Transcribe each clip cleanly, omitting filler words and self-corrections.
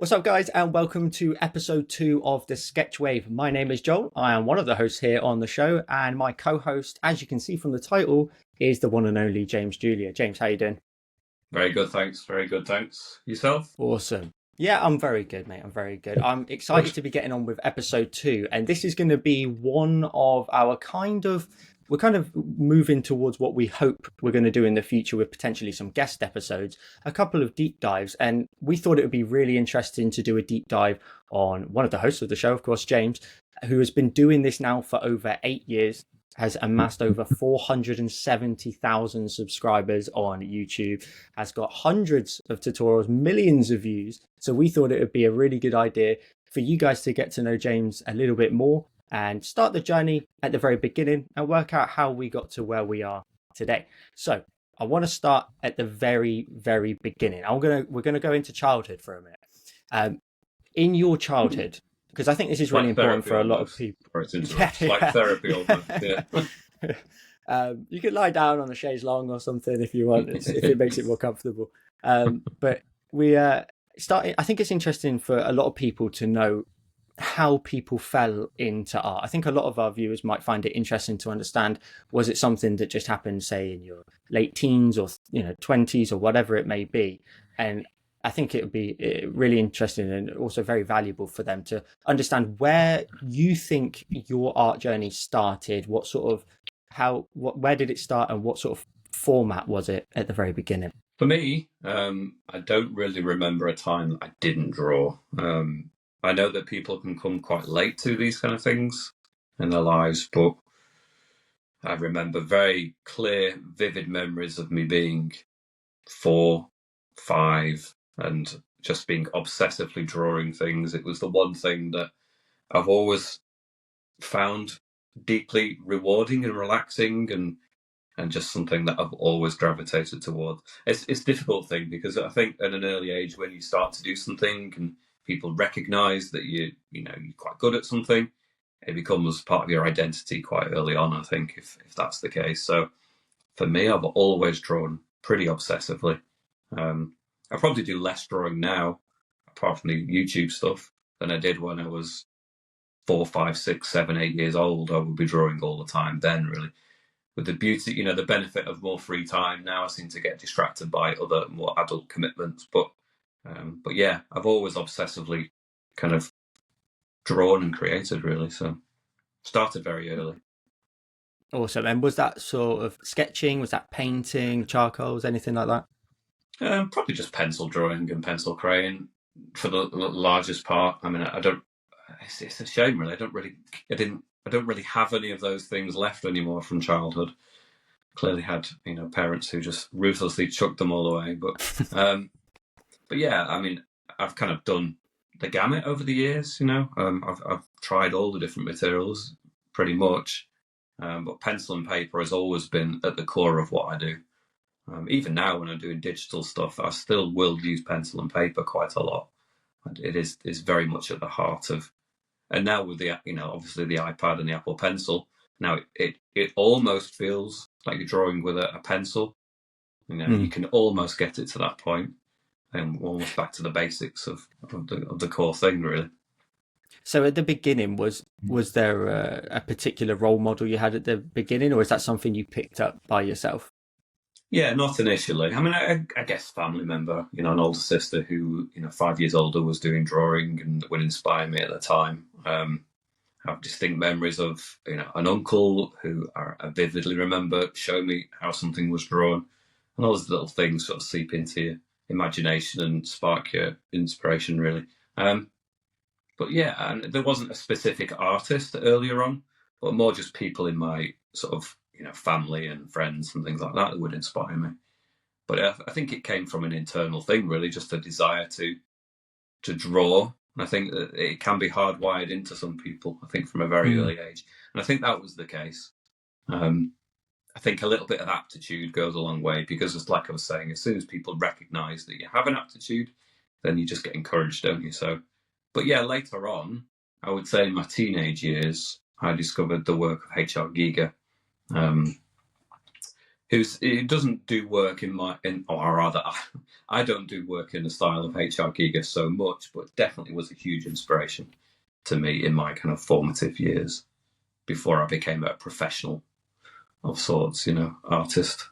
What's up, guys, and welcome to episode 2 of the Sketch Wave. My name is Joel. I am one of the hosts here on the show, and my co-host, as you can see from the title, is the one and only James Julier. James, how you doing? Very good, thanks. Very good, thanks. Yourself? Awesome. Yeah, I'm very good, mate. I'm very good. I'm excited to be getting on with episode 2, and this is going to be one of our we're kind of moving towards what we hope we're going to do in the future with potentially some guest episodes, a couple of deep dives. And we thought it would be really interesting to do a deep dive on one of the hosts of the show, of course, James, who has been doing this now for over 8 years, has amassed over 470,000 subscribers on YouTube, has got hundreds of tutorials, millions of views. So we thought it would be a really good idea for you guys to get to know James a little bit more and start the journey at the very beginning and work out how we got to where we are today. So I want to start at the very, very beginning. We're gonna go into childhood for a minute. In your childhood, because I think this is really important for a lot of people. Like therapy almost. Yeah. You could lie down on the chaise longue or something if you want, if it makes it more comfortable. But we started. I think it's interesting for a lot of people to know how people fell into art. I think a lot of our viewers might find it interesting to understand, was it something that just happened, say, in your late teens or 20s or whatever it may be? And I think it would be really interesting and also very valuable for them to understand where you think your art journey started, where did it start, and what sort of format was it at the very beginning? For me, I don't really remember a time that I didn't draw. I know that people can come quite late to these kind of things in their lives, but I remember very clear, vivid memories of me being 4, 5, and just being obsessively drawing things. It was the one thing that I've always found deeply rewarding and relaxing, and just something that I've always gravitated toward. It's a difficult thing because I think at an early age, when you start to do something and people recognise that you're quite good at something, it becomes part of your identity quite early on, I think, if that's the case. So for me, I've always drawn pretty obsessively. I probably do less drawing now, apart from the YouTube stuff, than I did when I was 4, 5, 6, 7, 8 years old. I would be drawing all the time then, really. With the beauty, the benefit of more free time now, I seem to get distracted by other more adult commitments. But yeah, I've always obsessively kind of drawn and created, really. So started very early. Awesome. And was that sort of sketching? Was that painting, charcoals, anything like that? Probably just pencil drawing and pencil crayon for the largest part. I mean, I don't. It's a shame, really. I don't really have any of those things left anymore from childhood. Clearly had parents who just ruthlessly chucked them all away. But yeah, I mean, I've kind of done the gamut over the years. I've tried all the different materials pretty much, but pencil and paper has always been at the core of what I do. Even now, when I'm doing digital stuff, I still will use pencil and paper quite a lot. It is very much at the heart of. And now with the obviously the iPad and the Apple Pencil, now it almost feels like you're drawing with a pencil. You can almost get it to that point, and almost back to the basics of the core thing, really. So at the beginning, was there a particular role model you had at the beginning, or is that something you picked up by yourself? Yeah, not initially. I mean, I guess family member, an older sister who, 5 years older, was doing drawing and would inspire me at the time. I have distinct memories of, an uncle who I vividly remember showing me how something was drawn. And all those little things sort of seep into your imagination and spark your inspiration, really. But yeah, and there wasn't a specific artist earlier on, but more just people in my sort of, family and friends and things like that would inspire me. But I think it came from an internal thing, really, just a desire to draw. And I think that it can be hardwired into some people, I think, from a very early age. And I think that was the case. I think a little bit of aptitude goes a long way because, it's like I was saying, as soon as people recognise that you have an aptitude, then you just get encouraged, don't you? So, but yeah, later on, I would say in my teenage years, I discovered the work of H.R. Giger, it doesn't do work or rather, I don't do work in the style of H.R. Giger so much, but definitely was a huge inspiration to me in my kind of formative years before I became a professional of sorts, artist.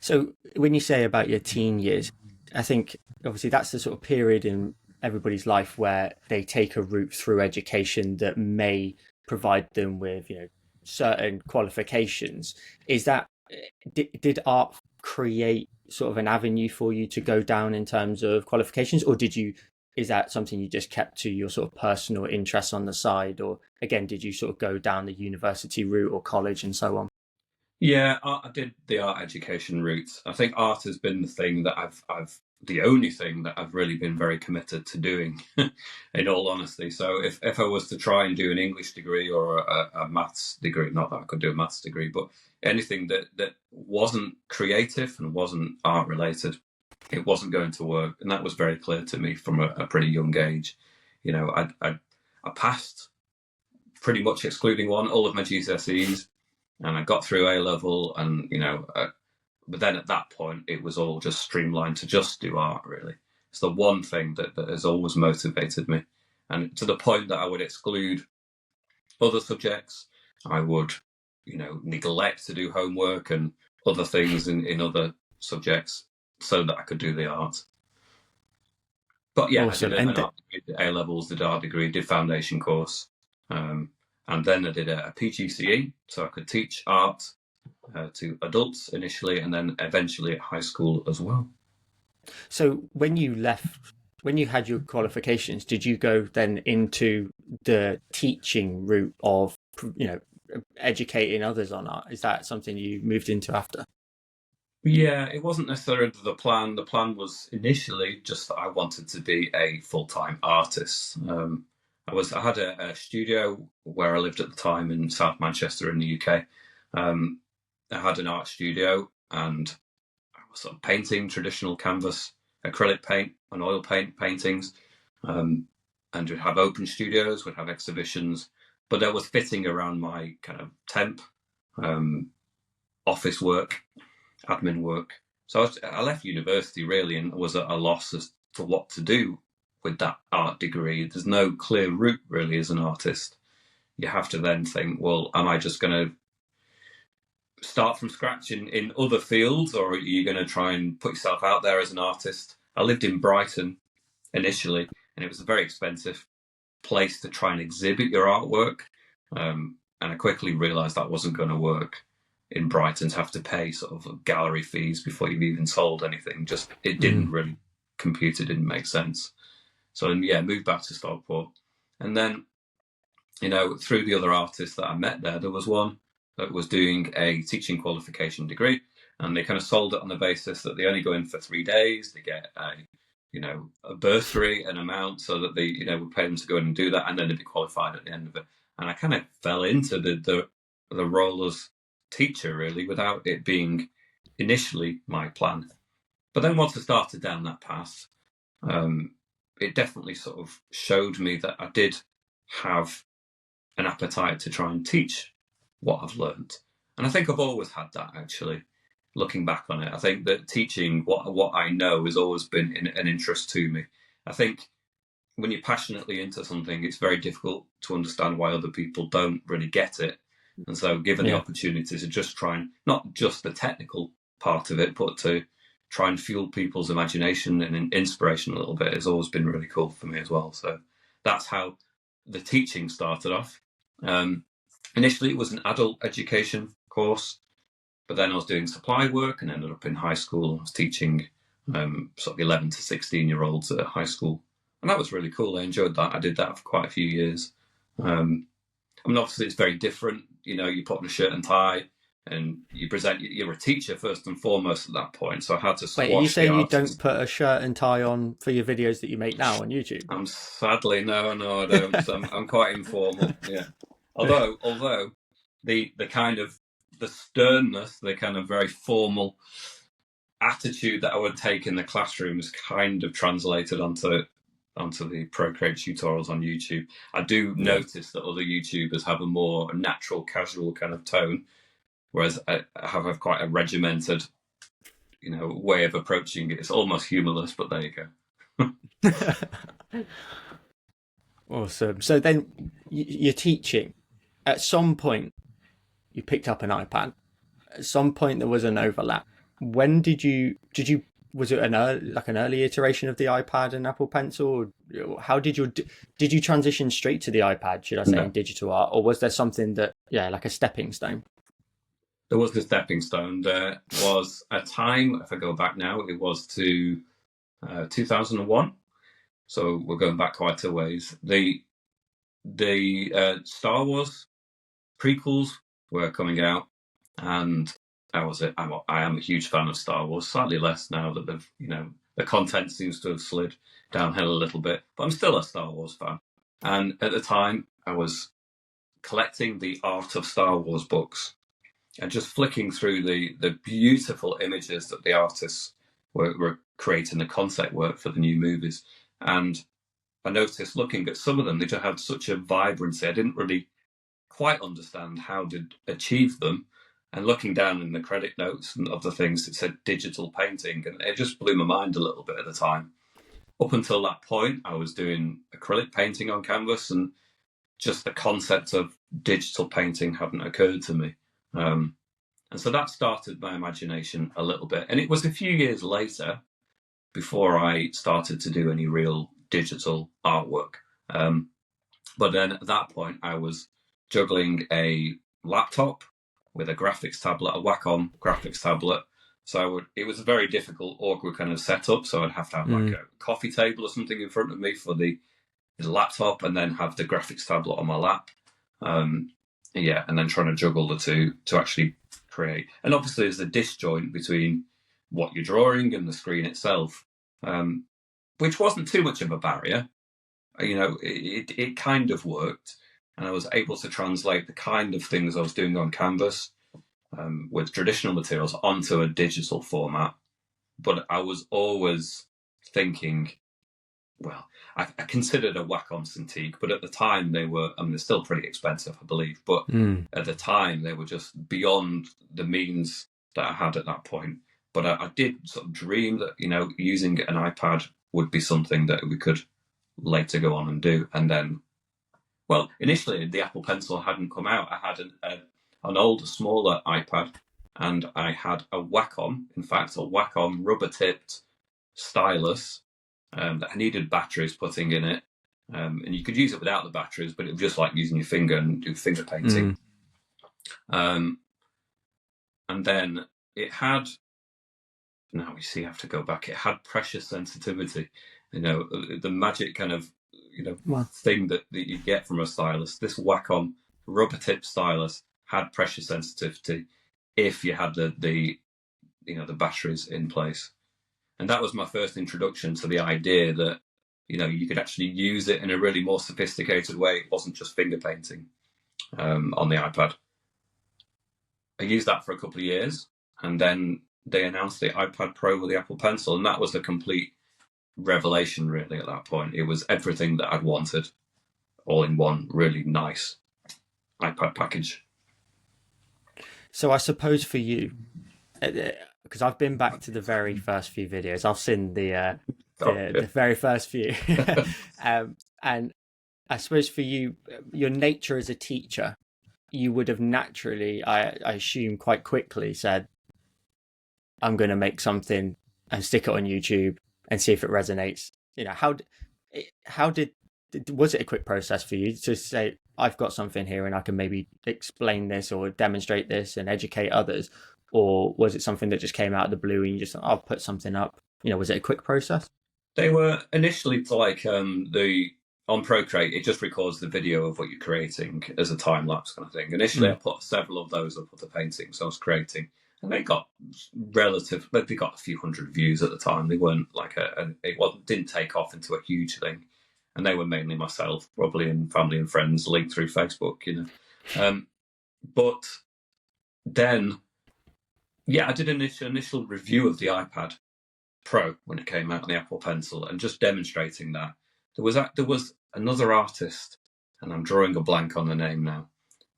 So when you say about your teen years, I think obviously that's the sort of period in everybody's life where they take a route through education that may provide them with, certain qualifications. Is that did art create sort of an avenue for you to go down in terms of qualifications, or is that something you just kept to your sort of personal interests on the side, or again did you sort of go down the university route or college and so on? Yeah, I did the art education route. I think art has been the only thing that I've really been very committed to doing, in all honesty. So if I was to try and do an English degree or a maths degree, not that I could do a maths degree, but anything that wasn't creative and wasn't art related, it wasn't going to work. And that was very clear to me from a pretty young age. I passed pretty much excluding one, all of my GCSEs, and I got through A level, and but then at that point it was all just streamlined to just do art. Really, it's the one thing that has always motivated me, and to the point that I would exclude other subjects. I would, neglect to do homework and other things in other subjects so that I could do the art. But yeah, Awesome. I did an art degree, A levels, did art degree, did foundation course. And then I did a PGCE, so I could teach art to adults initially, and then eventually at high school as well. So when you had your qualifications, did you go then into the teaching route of, educating others on art? Is that something you moved into after? Yeah, it wasn't necessarily the plan. The plan was initially just that I wanted to be a full-time artist. I had a studio where I lived at the time in South Manchester in the UK. I had an art studio, and I was sort of painting traditional canvas, acrylic paint, and oil paint paintings. And we'd have open studios, we'd have exhibitions, but there was fitting around my kind of temp office work, admin work. So I left university really and was at a loss as to what to do with that art degree. There's no clear route really as an artist. You have to then think, well, am I just going to start from scratch in other fields, or are you going to try and put yourself out there as an artist? I lived in Brighton initially, and it was a very expensive place to try and exhibit your artwork. And I quickly realised that wasn't going to work in Brighton, to have to pay sort of gallery fees before you've even sold anything. Just it didn't really compute. It didn't make sense. So yeah, moved back to Stockport, and then through the other artists that I met there was one that was doing a teaching qualification degree, and they kind of sold it on the basis that they only go in for 3 days, they get a bursary, an amount, so that they would pay them to go in and do that, and then they'd be qualified at the end of it. And I kind of fell into the role as teacher really without it being initially my plan. But then once I started down that path, it definitely sort of showed me that I did have an appetite to try and teach what I've learned. And I think I've always had that, actually, looking back on it. I think that teaching what I know has always been an interest to me. I think when you're passionately into something, it's very difficult to understand why other people don't really get it. And so given the opportunity to just try and, not just the technical part of it, but to try and fuel people's imagination and inspiration a little bit has always been really cool for me as well. So that's how the teaching started off. Initially, it was an adult education course, but then I was doing supply work and ended up in high school. I was teaching sort of 11 to 16-year-olds at high school. And that was really cool. I enjoyed that. I did that for quite a few years. Obviously, it's very different. You put on a shirt and tie and you present. You're a teacher first and foremost at that point. So I had to squash. Wait, are you saying you don't put a shirt and tie on for your videos that you make now on YouTube? I'm sadly no, I don't. So I'm quite informal. Yeah. Although the kind of the sternness, the kind of very formal attitude that I would take in the classroom is kind of translated onto the Procreate tutorials on YouTube. I do notice that other YouTubers have a more natural, casual kind of tone, whereas I have quite a regimented, way of approaching it. It's almost humorless, but there you go. Awesome. So then you're teaching. At some point, you picked up an iPad. At some point, there was an overlap. When did you was it an early iteration of the iPad and Apple Pencil? How did you transition straight to the iPad, should I say, in digital art, or was there something that, like a stepping stone? There was the stepping stone. There was a time, if I go back now, it was to 2001. So we're going back quite a ways. The Star Wars prequels were coming out, and I am a huge fan of Star Wars. Slightly less now that the content seems to have slid downhill a little bit, but I'm still a Star Wars fan. And at the time, I was collecting the Art of Star Wars books and just flicking through the beautiful images that the artists were creating, the concept work for the new movies. And I noticed, looking at some of them, they just had such a vibrancy. I didn't really quite understand how to achieve them. And looking down in the credit notes of the things, it said digital painting, and it just blew my mind a little bit at the time. Up until that point, I was doing acrylic painting on canvas, and just the concept of digital painting hadn't occurred to me. And so that started my imagination a little bit. And it was a few years later before I started to do any real digital artwork. But then at that point, I was juggling a laptop with a graphics tablet, a Wacom graphics tablet. So it was a very difficult, awkward kind of setup. So I'd have to have like a coffee table or something in front of me for the laptop, and then have the graphics tablet on my lap. And then trying to juggle the two to actually create. And obviously there's a disjoint between what you're drawing and the screen itself, which wasn't too much of a barrier. It kind of worked, and I was able to translate the kind of things I was doing on canvas with traditional materials onto a digital format. But I was always thinking, well, I considered a Wacom Cintiq, but at the time they're still pretty expensive, I believe. But at the time they were just beyond the means that I had at that point. But I did sort of dream that, using an iPad would be something that we could later go on and do. And then, well, initially the Apple Pencil hadn't come out. I had an older, smaller iPad, and I had a Wacom rubber-tipped stylus that needed batteries putting in it. And you could use it without the batteries, but it was just like using your finger and do finger painting. And then it had, now you see, I have to go back, it had pressure sensitivity. The magic kind of, thing that you get from a stylus. This Wacom rubber tip stylus had pressure sensitivity if you had the batteries in place. And that was my first introduction to the idea that, you could actually use it in a really more sophisticated way. It wasn't just finger painting on the iPad. I used that for a couple of years, and then they announced the iPad Pro with the Apple Pencil, and that was a complete revelation, really, at that point. It was everything that I'd wanted, all in one really nice iPad package. So I suppose for you, because I've been back to the very first few videos, I've seen the very first few, and I suppose for you, your nature as a teacher, you would have naturally, I assume, quite quickly said, I'm going to make something and stick it on YouTube and see if it resonates. Was it a quick process for you to say, I've got something here and I can maybe explain this or demonstrate this and educate others? Or was it something that just came out of the blue and you just thought, I'll put something up? Was it a quick process? They were initially like on Procreate, it just records the video of what you're creating as a time lapse kind of thing. Initially, I put several of those up of the paintings I was creating, and they got they got a few hundred views at the time. They weren't like didn't take off into a huge thing, and they were mainly myself, probably, and family and friends linked through Facebook, But then, I did an initial review of the iPad Pro when it came out on the Apple Pencil, and just demonstrating that there was another artist, and I'm drawing a blank on the name now,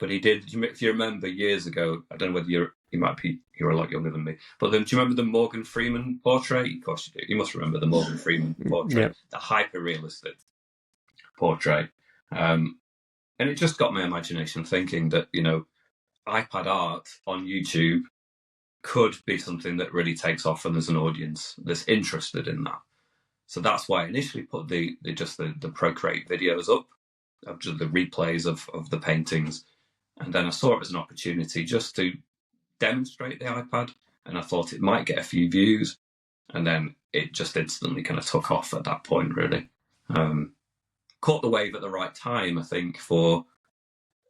but he did. If you remember years ago, I don't know whether you're a lot younger than me, but then do you remember the Morgan Freeman portrait? Of course you do. You must remember the Morgan Freeman portrait, Yep. the hyper-realistic portrait. And it just got my imagination thinking that, iPad art on YouTube could be something that really takes off and there's an audience that's interested in that. So that's why I initially put the Procreate videos up, of just the replays of the paintings. And then I saw it as an opportunity just to demonstrate the iPad, and I thought it might get a few views, and then it just instantly kind of took off at that point, really. Caught the wave at the right time, I think, for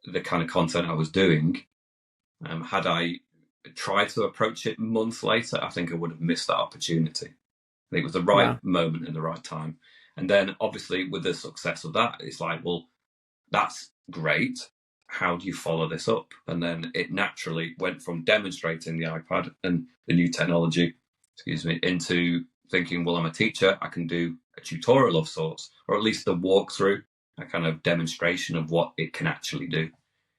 the kind of content I was doing. Had I tried to approach it months later, I think I would have missed that opportunity. I think it was the right moment and the right time. And then obviously with the success of that, it's like, well, that's great. How do you follow this up? And then it naturally went from demonstrating the iPad and the new technology, into thinking, well, I'm a teacher, I can do a tutorial of sorts, or at least a walkthrough, a kind of demonstration of what it can actually do.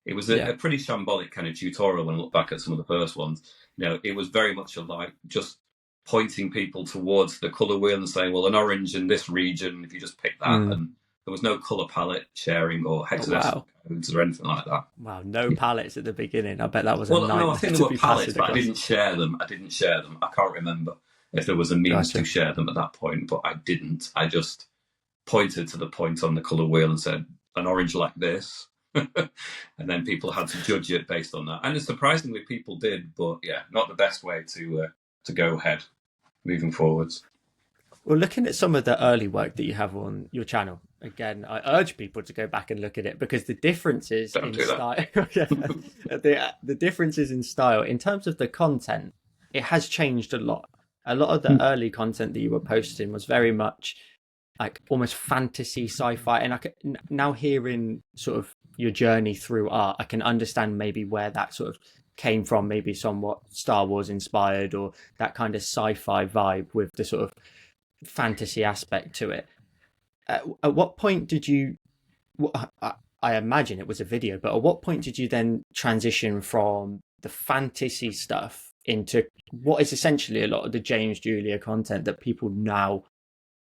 It was a pretty shambolic kind of tutorial when I look back at some of the first ones. It was very much like just pointing people towards the colour wheel and saying, well, an orange in this region, if you just pick that, and there was no colour palette sharing or hexadecimal codes or anything like that. Wow, no palettes at the beginning. I bet that was a nightmare. No, I think there were palettes, but I didn't share them. I can't remember if there was a means to share them at that point, but I didn't. I just pointed to the point on the colour wheel and said, an orange like this. And then people had to judge it based on that. And surprisingly, people did, but not the best way to go ahead moving forwards. Well, looking at some of the early work that you have on your channel, again, I urge people to go back and look at it, because the differences in style, the differences in style in terms of the content, it has changed a lot. A lot of the early content that you were posting was very much like almost fantasy, sci-fi, and I can, now hearing sort of your journey through art, I can understand maybe where that sort of came from, maybe somewhat Star Wars inspired, or that kind of sci-fi vibe with the sort of fantasy aspect to it. At what point did you, I imagine it was a video, but at what point did you then transition from the fantasy stuff into what is essentially a lot of the James Julier content that people now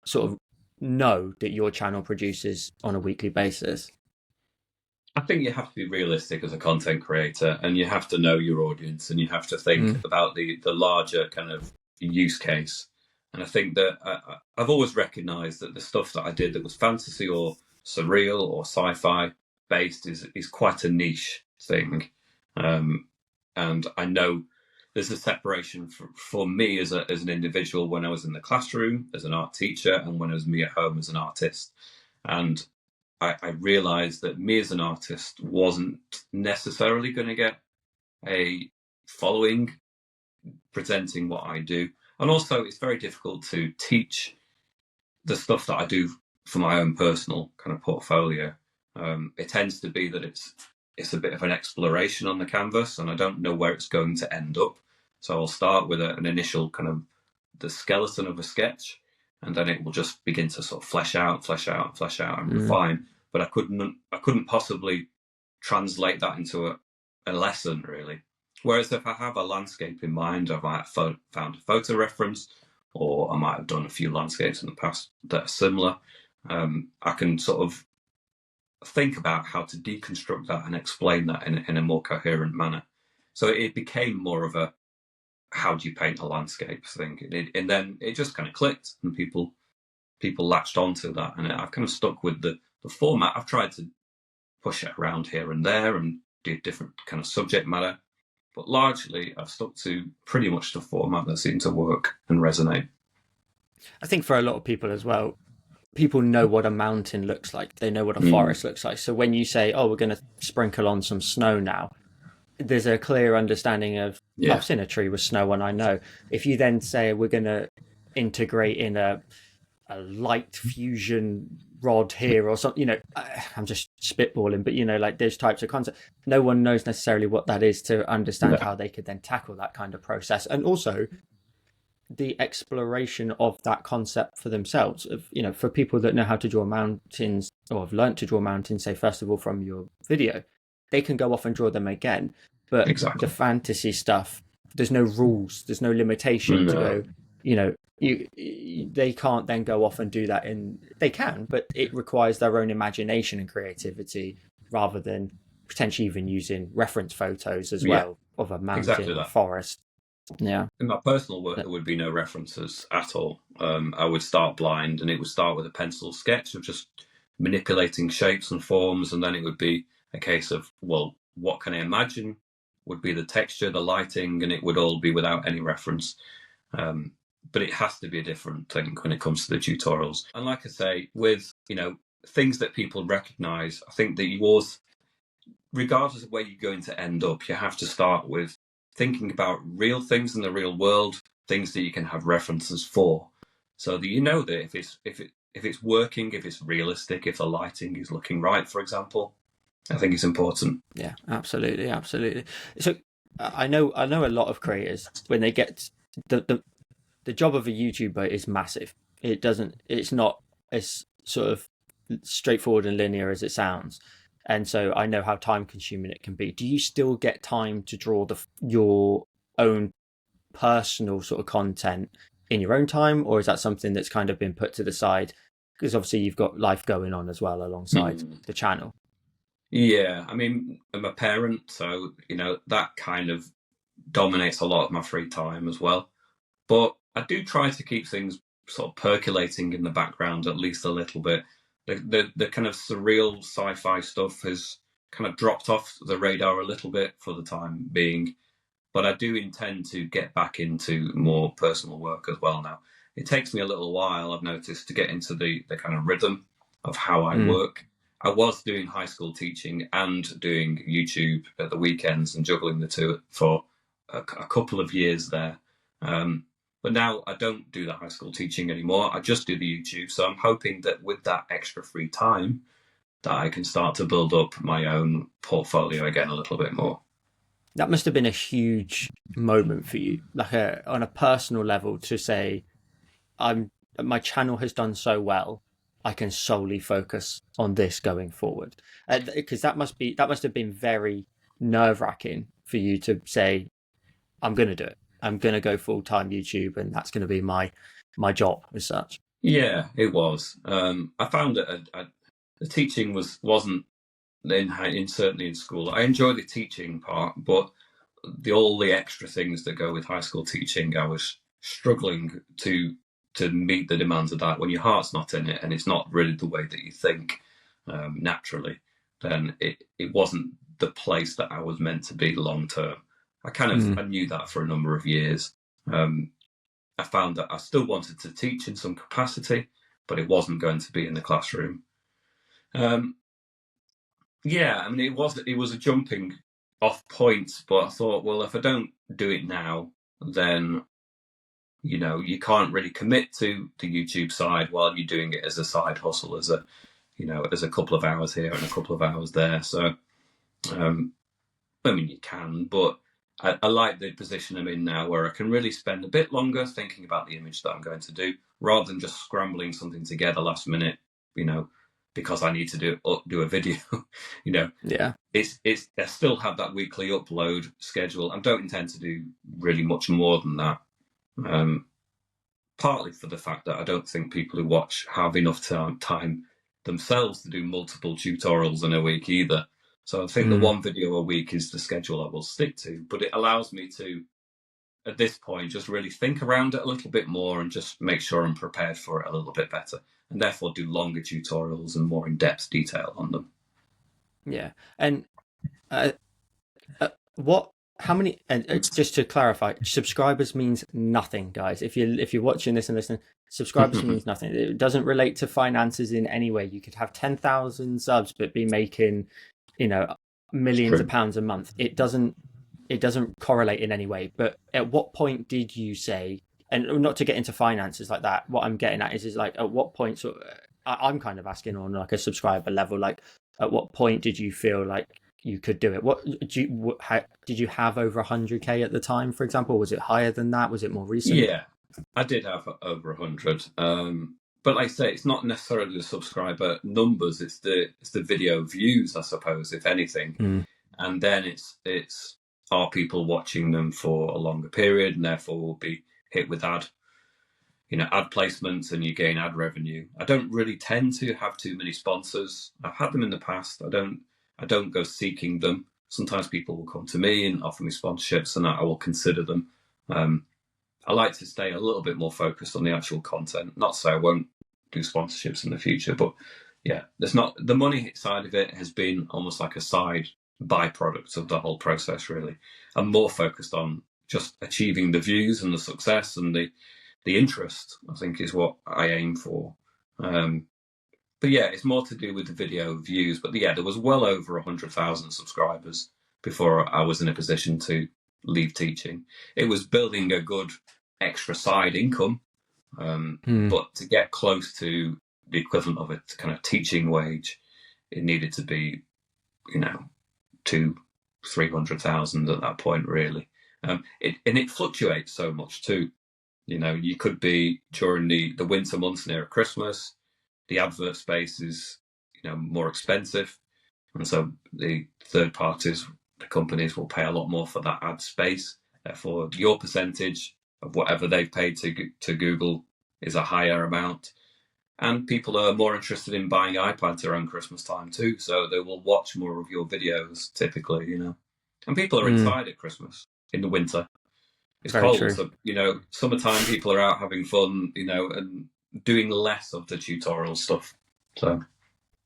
sort of know that your channel produces on a weekly basis? I think you have to be realistic as a content creator, and you have to know your audience, and you have to think about the larger kind of use case. And I think that I've always recognised that the stuff that I did that was fantasy or surreal or sci-fi based is quite a niche thing. And I know there's a separation for me as an individual when I was in the classroom as an art teacher, and when I was me at home as an artist. And I realised that me as an artist wasn't necessarily going to get a following presenting what I do. And also, it's very difficult to teach the stuff that I do for my own personal kind of portfolio. It tends to be that it's a bit of an exploration on the canvas, and I don't know where it's going to end up. So I'll start with an initial kind of the skeleton of a sketch, and then it will just begin to sort of flesh out and refine. But I couldn't possibly translate that into a lesson, really. Whereas if I have a landscape in mind, I might have found a photo reference, or I might have done a few landscapes in the past that are similar. I can sort of think about how to deconstruct that and explain that in a more coherent manner. So it became more of a how do you paint a landscape thing, and then it just kind of clicked, and people latched onto that, and I've kind of stuck with the format. I've tried to push it around here and there and do different kind of subject matter, but largely I've stuck to pretty much the format that seemed to work and resonate. I think for a lot of people as well, people know what a mountain looks like. They know what a forest looks like. So when you say, oh, we're going to sprinkle on some snow now, there's a clear understanding of, I've seen a tree with snow on, I know. If you then say we're going to integrate in a light fusion rod here or something, I'm just spitballing, but like those types of concepts, no one knows necessarily what that is to understand how they could then tackle that kind of process. And also the exploration of that concept for themselves, of for people that know how to draw mountains or have learnt to draw mountains, say first of all from your video, they can go off and draw them again. But Exactly. the fantasy stuff, there's no rules, there's no limitation to go, they can't then go off and do that. They can, but it requires their own imagination and creativity rather than potentially even using reference photos as well of a mountain or forest. Yeah. In my personal work, there would be no references at all. I would start blind, and it would start with a pencil sketch of just manipulating shapes and forms, and then it would be a case of, well, what can I imagine would be the texture, the lighting, and it would all be without any reference. But it has to be a different thing when it comes to the tutorials. And like I say, with things that people recognize, I think that yours, regardless of where you're going to end up, you have to start with thinking about real things in the real world, things that you can have references for, so that you know that if it's working, if it's realistic, if the lighting is looking right, for example. I think it's important. Yeah, absolutely. So I know a lot of creators, when they get the job of a YouTuber is massive. It's not as sort of straightforward and linear as it sounds. And so I know how time consuming it can be. Do you still get time to draw your own personal sort of content in your own time, or is that something that's kind of been put to the side? Because obviously you've got life going on as well alongside the channel. Yeah, I mean, I'm a parent, so that kind of dominates a lot of my free time as well. But I do try to keep things sort of percolating in the background at least a little bit. The kind of surreal sci-fi stuff has kind of dropped off the radar a little bit for the time being, but I do intend to get back into more personal work as well now. It takes me a little while, I've noticed, to get into the kind of rhythm of how I work. I was doing high school teaching and doing YouTube at the weekends and juggling the two for a couple of years there. But now I don't do the high school teaching anymore. I just do the YouTube. So I'm hoping that with that extra free time, that I can start to build up my own portfolio again a little bit more. That must have been a huge moment for you, like on a personal level, to say, my channel has done so well, I can solely focus on this going forward. Because that must have been very nerve-wracking for you to say, I'm going to do it. I'm going to go full-time YouTube, and that's going to be my job as such. Yeah, it was. I found that the teaching wasn't certainly in school. I enjoy the teaching part, but all the extra things that go with high school teaching, I was struggling to meet the demands of that. When your heart's not in it and it's not really the way that you think naturally, then it wasn't the place that I was meant to be long term. I knew that for a number of years. I found that I still wanted to teach in some capacity, but it wasn't going to be in the classroom. Yeah, I mean, it was a jumping off point, but I thought, well, if I don't do it now, then you can't really commit to the YouTube side while you're doing it as a side hustle, as a couple of hours here and a couple of hours there. So, I mean, you can, but I like the position I'm in now, where I can really spend a bit longer thinking about the image that I'm going to do, rather than just scrambling something together last minute, because I need to do a video. Yeah, I still have that weekly upload schedule. I don't intend to do really much more than that. Partly for the fact that I don't think people who watch have enough time themselves to do multiple tutorials in a week either. So I think the one video a week is the schedule I will stick to, but it allows me to, at this point, just really think around it a little bit more and just make sure I'm prepared for it a little bit better, and therefore do longer tutorials and more in-depth detail on them. Yeah. And how many, and just to clarify, subscribers means nothing, guys. If you're watching this and listening, subscribers means nothing. It doesn't relate to finances in any way. You could have 10,000 subs but be making millions of pounds a month. It doesn't correlate in any way. But at what point did you say, and not to get into finances like that, what I'm getting at is like, at what point, I'm kind of asking on like a subscriber level, like at what point did you feel like you could do it? Did you have over 100k at the time, for example? Was it higher than that? Was it more recent? Yeah, I did have over 100. But like I say, it's not necessarily the subscriber numbers, it's the video views, I suppose, if anything. and then it's are people watching them for a longer period, and therefore will be hit with ad placements, and you gain ad revenue. I don't really tend to have too many sponsors. I've had them in the past. I don't go seeking them. Sometimes people will come to me and offer me sponsorships, and I will consider them. I like to stay a little bit more focused on the actual content. Not to say I won't do sponsorships in the future, but yeah, there's not the money side of it has been almost like a side byproduct of the whole process. Really, I'm more focused on just achieving the views and the success and the interest, I think, is what I aim for. But yeah, it's more to do with the video views. But yeah, there was well over 100,000 subscribers before I was in a position to leave teaching. It was building a good extra side income, but to get close to the equivalent of a kind of teaching wage, it needed to be, 200,000-300,000 at that point, really. It fluctuates so much too. You could be during the winter months near Christmas, the advert space is, more expensive. And so the third parties, the companies, will pay a lot more for that ad space. Therefore, your percentage of whatever they've paid to Google is a higher amount. And people are more interested in buying iPads around Christmas time too. So they will watch more of your videos typically, And people are inside at Christmas in the winter. It's Very cold, true. so summertime people are out having fun, and doing less of the tutorial stuff. So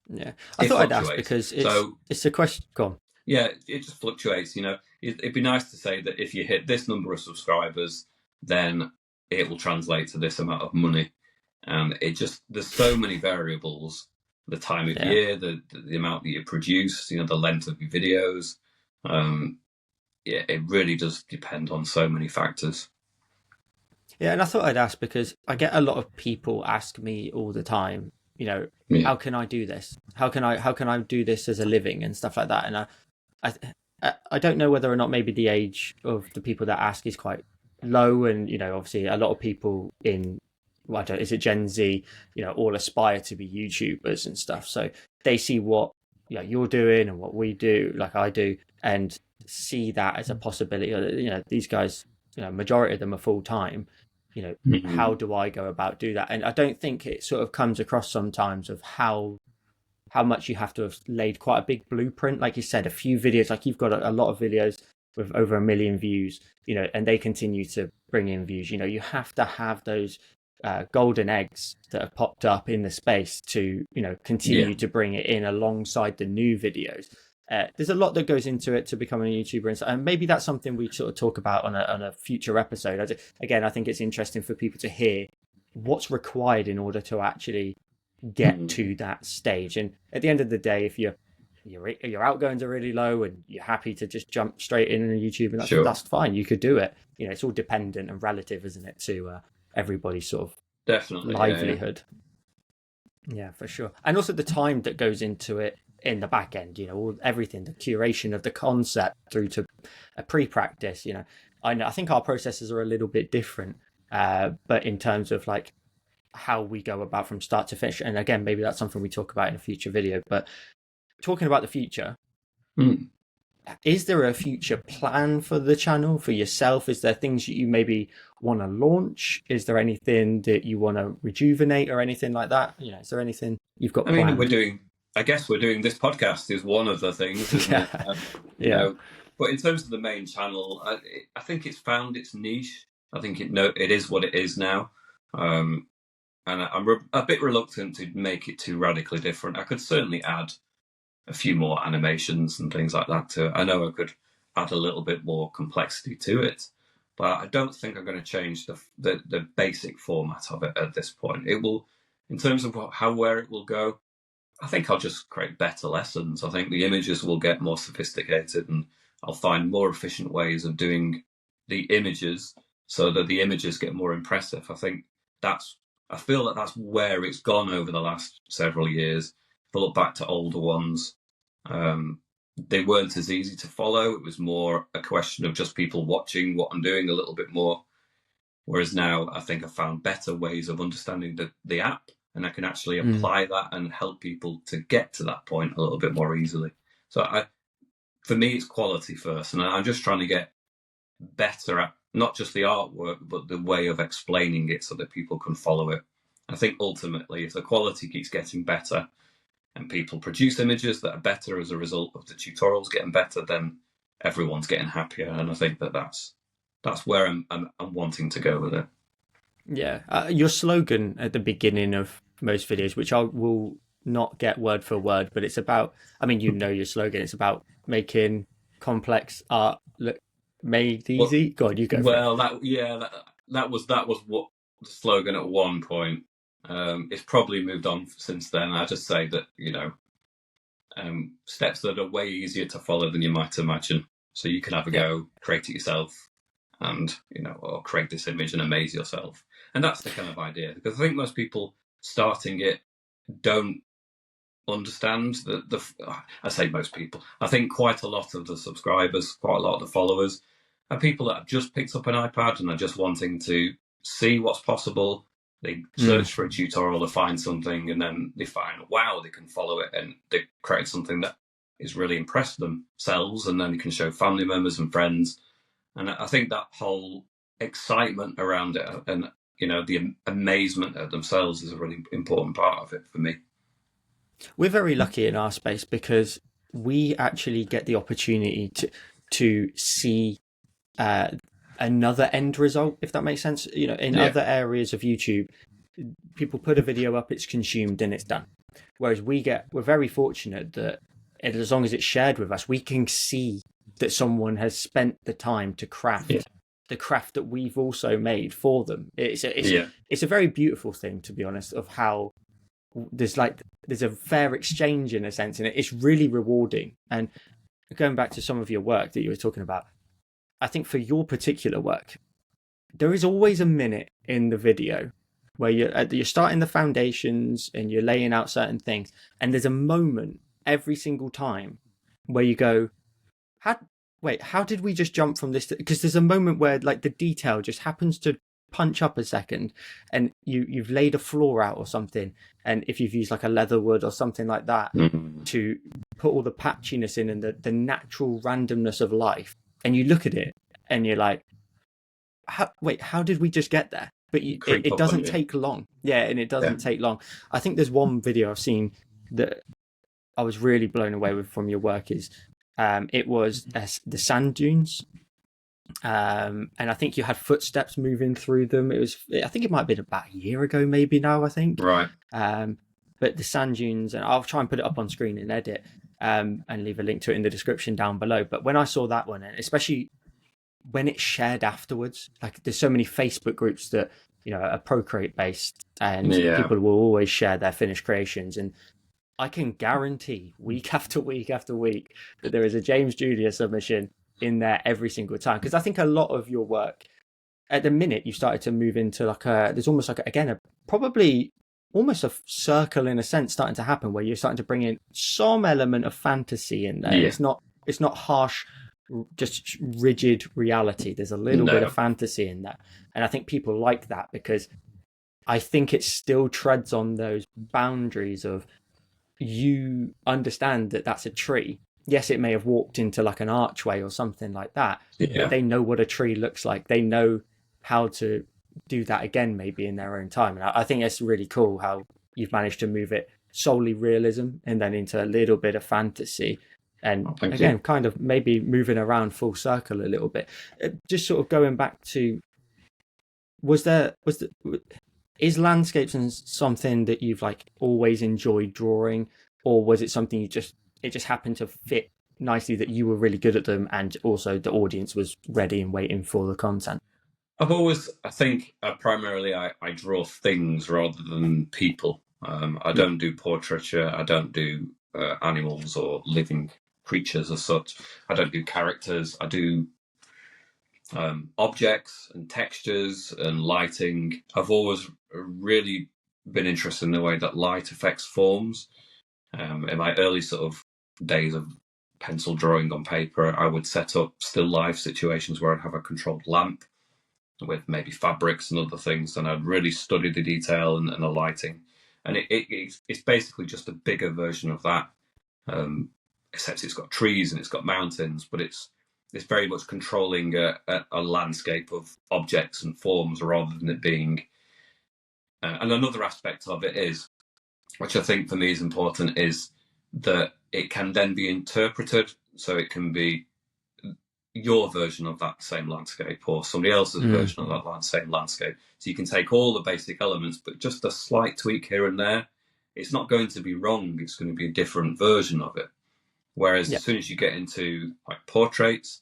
yeah, I thought I'd ask because it's a question. Go on. Yeah, it just fluctuates. It'd be nice to say that if you hit this number of subscribers, then it will translate to this amount of money, and there's so many variables: the time of year, the amount that you produce, the length of your videos. Yeah, it really does depend on so many factors. Yeah, and I thought I'd ask because I get a lot of people ask me all the time, how can I do this? How can I do this as a living and stuff like that? And I don't know whether or not maybe the age of the people that ask is quite low, and obviously a lot of people is it Gen Z, all aspire to be YouTubers and stuff. So they see what you're doing and what we do, like I do, and see that as a possibility. These guys, majority of them are full time. How do I go about do that? And I don't think it sort of comes across sometimes of how much you have to have laid quite a big blueprint. Like you said, a few videos, like you've got a lot of videos with over 1 million views, and they continue to bring in views. You have to have those golden eggs that have popped up in the space to continue to bring it in alongside the new videos. There's a lot that goes into it to becoming a YouTuber, and maybe that's something we sort of talk about on a future episode. Again, I think it's interesting for people to hear what's required in order to actually get to that stage. And at the end of the day, if your outgoings are really low and you're happy to just jump straight in YouTube, and that's fine. You could do it. It's all dependent and relative, isn't it, to everybody's sort of livelihood. Yeah, for sure. And also the time that goes into it in the back end, everything, the curation of the concept through to a pre-practice. I think our processes are a little bit different, but in terms of like how we go about from start to finish, and again, maybe that's something we talk about in a future video. But talking about the future, is there a future plan for the channel, for yourself? Is there things that you maybe want to launch? Is there anything that you want to rejuvenate or anything like that? Is there anything you've got planned? I mean, I guess we're doing this podcast is one of the things, isn't it? But in terms of the main channel, I think it's found its niche. I think it is what it is now. And I'm a bit reluctant to make it too radically different. I could certainly add a few more animations and things like that to it. I know I could add a little bit more complexity to it, but I don't think I'm going to change the basic format of it at this point. It will, in terms of where it will go, I think I'll just create better lessons. I think the images will get more sophisticated, and I'll find more efficient ways of doing the images so that the images get more impressive. I feel that that's where it's gone over the last several years. If I look back to older ones, they weren't as easy to follow. It was more a question of just people watching what I'm doing a little bit more. Whereas now I think I've found better ways of understanding the app, and I can actually apply that and help people to get to that point a little bit more easily. So for me, it's quality first, and I'm just trying to get better at not just the artwork, but the way of explaining it so that people can follow it. I think ultimately, if the quality keeps getting better and people produce images that are better as a result of the tutorials getting better, then everyone's getting happier. And I think that's where I'm wanting to go with it. Yeah, your slogan at the beginning of most videos, which I will not get word for word, but it's about, I mean, you know your slogan, it's about making complex art look made easy. Go on, you go for it. Well, that was what the slogan at one point. It's probably moved on since then. I just say that, steps that are way easier to follow than you might imagine. So you can have a go, create it yourself, and or create this image and amaze yourself. And that's the kind of idea, because I think most people starting it don't understand the I say most people. I think quite a lot of the subscribers, quite a lot of the followers, are people that have just picked up an iPad and are just wanting to see what's possible. They search for a tutorial to find something, and then they find, wow, they can follow it, and they create something that is really impressed themselves, and then they can show family members and friends. And I think that whole excitement around it and the amazement at themselves is a really important part of it for me. We're very lucky in our space because we actually get the opportunity to see another end result, if that makes sense. In other areas of YouTube, people put a video up, it's consumed and it's done. Whereas we're very fortunate that as long as it's shared with us, we can see that someone has spent the time to craft the craft that we've also made for them. It's a very beautiful thing, to be honest, of how there's a fair exchange in a sense, and it's really rewarding. And going back to some of your work that you were talking about, I think for your particular work, there is always a minute in the video where you're starting the foundations and you're laying out certain things, and there's a moment every single time where you go, how did we just jump from this? Because there's a moment where like the detail just happens to punch up a second, and you've laid a floor out or something, and if you've used like a leather wood or something like that to put all the patchiness in and the natural randomness of life, and you look at it and you're like, how did we just get there? But it doesn't take long. And it doesn't take long. I think there's one video I've seen that I was really blown away with from your work is it was the sand dunes. And I think you had footsteps moving through them. I think it might have been about a year ago, maybe now, I think. Right. But the sand dunes, and I'll try and put it up on screen and edit and leave a link to it in the description down below. But when I saw that one, especially when it's shared afterwards, like there's so many Facebook groups that, are Procreate based, and people will always share their finished creations. And I can guarantee week after week after week that there is a James Julier submission in there every single time, because I think a lot of your work at the minute you started to move into there's almost probably almost a circle in a sense starting to happen, where you're starting to bring in some element of fantasy in there. It's not harsh, just rigid reality. There's a little bit of fantasy in that, and I think people like that because I think it still treads on those boundaries of, you understand that that's a tree. Yes, it may have walked into like an archway or something like that, but they know what a tree looks like. They know how to do that again, maybe in their own time. And I think it's really cool how you've managed to move it solely realism and then into a little bit of fantasy. And again, kind of maybe moving around full circle a little bit. Just sort of going back to, is landscapes and something that you've like always enjoyed drawing, or was it something it just happened to fit nicely that you were really good at them, and also the audience was ready and waiting for the content? I think primarily I draw things rather than people. I don't do portraiture. I don't do animals or living creatures as such. I don't do characters. I do objects and textures and lighting. I've always really been interested in the way that light affects forms. In my early sort of days of pencil drawing on paper, I would set up still life situations where I'd have a controlled lamp with maybe fabrics and other things, and I'd really study the detail and the lighting. And it's basically just a bigger version of that. except it's got trees and it's got mountains, but it's very much controlling a landscape of objects and forms rather than it being. And another aspect of it is, which I think for me is important, is that it can then be interpreted. So it can be your version of that same landscape or somebody else's version of that same landscape. So you can take all the basic elements, but just a slight tweak here and there. It's not going to be wrong. It's going to be a different version of it. Whereas as soon as you get into like portraits,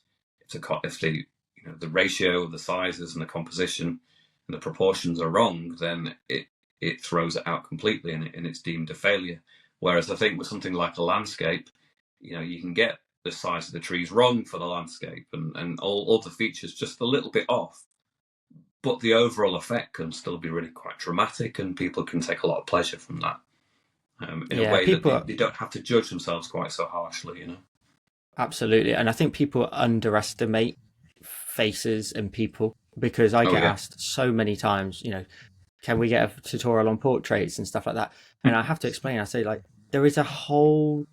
if the ratio, the sizes, and the composition and the proportions are wrong, then it throws it out completely and it's deemed a failure. Whereas I think with something like a landscape, you can get the size of the trees wrong for the landscape and all the features just a little bit off, but the overall effect can still be really quite dramatic, and people can take a lot of pleasure from that. In a way that they don't have to judge themselves quite so harshly, Absolutely. And I think people underestimate faces and people, because I get asked so many times, can we get a tutorial on portraits and stuff like that? And I have to explain, I say, like, there is a whole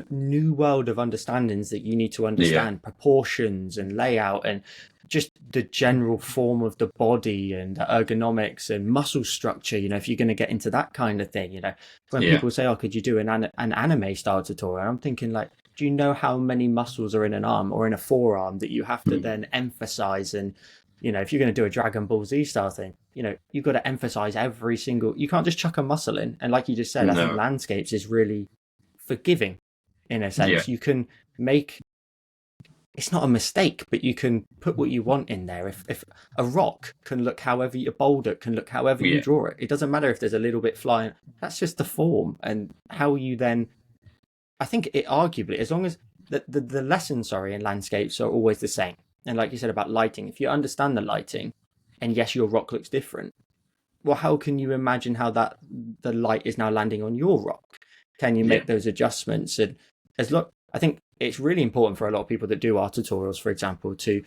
new world of understandings that you need to understand, proportions and layout and just the general form of the body and the ergonomics and muscle structure. If you're going to get into that kind of thing, when people say, oh, could you do an anime style tutorial, I'm thinking, like, do you know how many muscles are in an arm or in a forearm that you have to then emphasize? And if you're going to do a Dragon Ball Z style thing, you've got to emphasize every single, you can't just chuck a muscle in. And like you just said, I think landscapes is really forgiving in a sense. You can make, it's not a mistake, but you can put what you want in there. If a rock can look however, a boulder can look however you draw it, it doesn't matter if there's a little bit flying. That's just the form and how you then, I think it arguably, as long as the lessons, in landscapes are always the same. And like you said about lighting, if you understand the lighting and yes, your rock looks different, well, how can you imagine how the light is now landing on your rock? Can you make those adjustments? And I think it's really important for a lot of people that do art tutorials, for example, to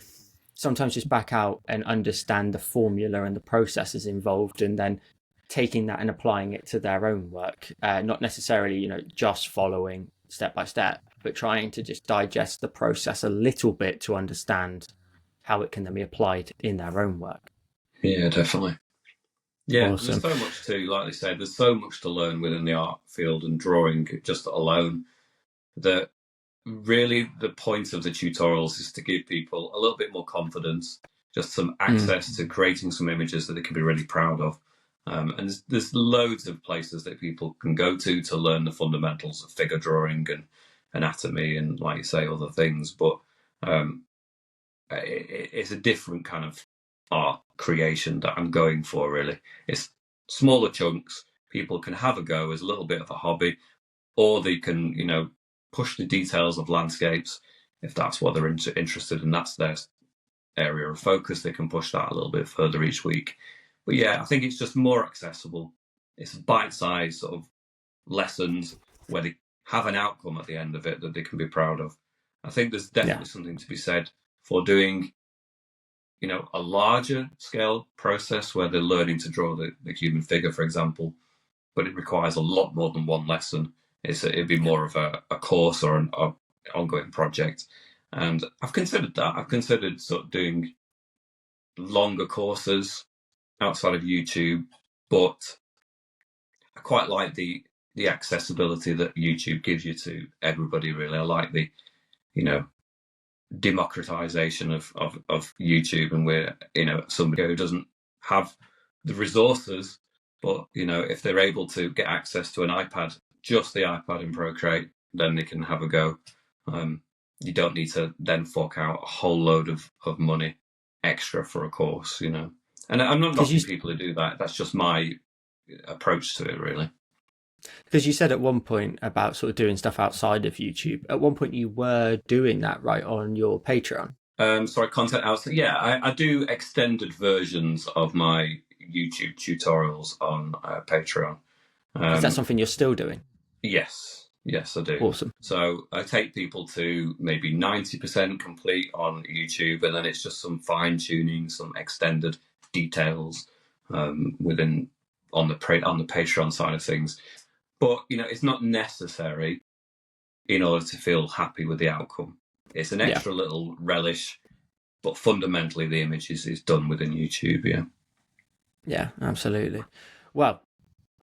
sometimes just back out and understand the formula and the processes involved, and then taking that and applying it to their own work. Not necessarily, just following step by step, but trying to just digest the process a little bit to understand how it can then be applied in their own work. Yeah, definitely. Yeah, awesome. There's so much to, like they said, there's so much to learn within the art field and drawing just alone, that really the point of the tutorials is to give people a little bit more confidence, just some access to creating some images that they can be really proud of. And there's loads of places that people can go to learn the fundamentals of figure drawing and anatomy and, like you say, other things. But it's a different kind of art creation that I'm going for, really. It's smaller chunks. People can have a go as a little bit of a hobby, or they can, push the details of landscapes if that's what they're interested in. That's their area of focus. They can push that a little bit further each week. But yeah, I think it's just more accessible. It's bite-sized sort of lessons where they have an outcome at the end of it that they can be proud of. I think there's definitely something to be said for doing, a larger scale process where they're learning to draw the human figure, for example, but it requires a lot more than one lesson. It'd be more of a course or an ongoing project. And I've considered that. I've considered sort of doing longer courses outside of YouTube, but I quite like the accessibility that YouTube gives you to everybody, really. I like the, democratization of YouTube, and we're, somebody who doesn't have the resources, but, if they're able to get access to an iPad, just the iPad in Procreate, then they can have a go. You don't need to then fork out a whole load of money extra for a course, And I'm not knocking people who do that. That's just my approach to it, really. Because you said at one point about sort of doing stuff outside of YouTube. At one point you were doing that, right, on your Patreon? Content outside. Yeah, I do extended versions of my YouTube tutorials on Patreon. Is that something you're still doing? Yes, I do. Awesome. So I take people to maybe 90% complete on YouTube, and then it's just some fine tuning, some extended details on the Patreon side of things. But it's not necessary in order to feel happy with the outcome. It's an extra little relish, but fundamentally the image is done within YouTube. Yeah, absolutely. Well,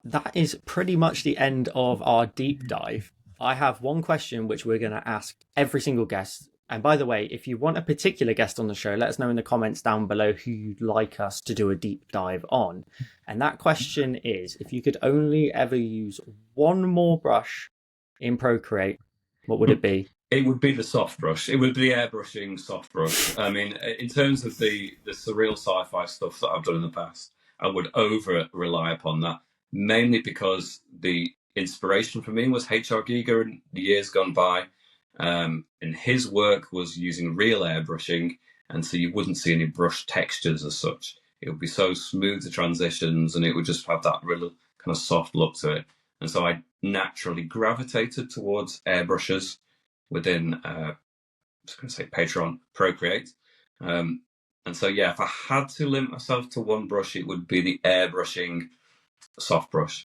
that is pretty much the end of our deep dive. I have one question which we're going to ask every single guest. And by the way, if you want a particular guest on the show, let us know in the comments down below who you'd like us to do a deep dive on. And that question is, if you could only ever use one more brush in Procreate, what would it be? It would be the soft brush. It would be the airbrushing soft brush. I mean, in terms of the surreal sci-fi stuff that I've done in the past, I would over rely upon that, mainly because the inspiration for me was H.R. Giger in the years gone by. And his work was using real airbrushing, and so you wouldn't see any brush textures as such. It would be so smooth, the transitions, and it would just have that real kind of soft look to it. And so I naturally gravitated towards airbrushes within, I was going to say Patreon, Procreate. And so, yeah, if I had to limit myself to one brush, it would be the airbrushing soft brush.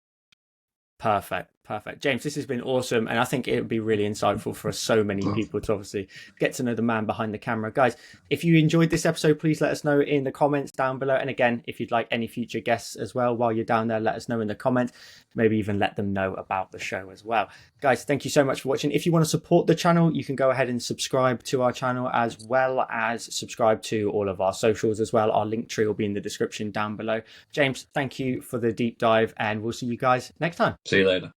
Perfect. James, this has been awesome. And I think it would be really insightful for so many people to obviously get to know the man behind the camera. Guys, if you enjoyed this episode, please let us know in the comments down below. And again, if you'd like any future guests as well, while you're down there, let us know in the comments. Maybe even let them know about the show as well. Guys, thank you so much for watching. If you want to support the channel, you can go ahead and subscribe to our channel, as well as subscribe to all of our socials as well. Our link tree will be in the description down below. James, thank you for the deep dive, and we'll see you guys next time. See you later.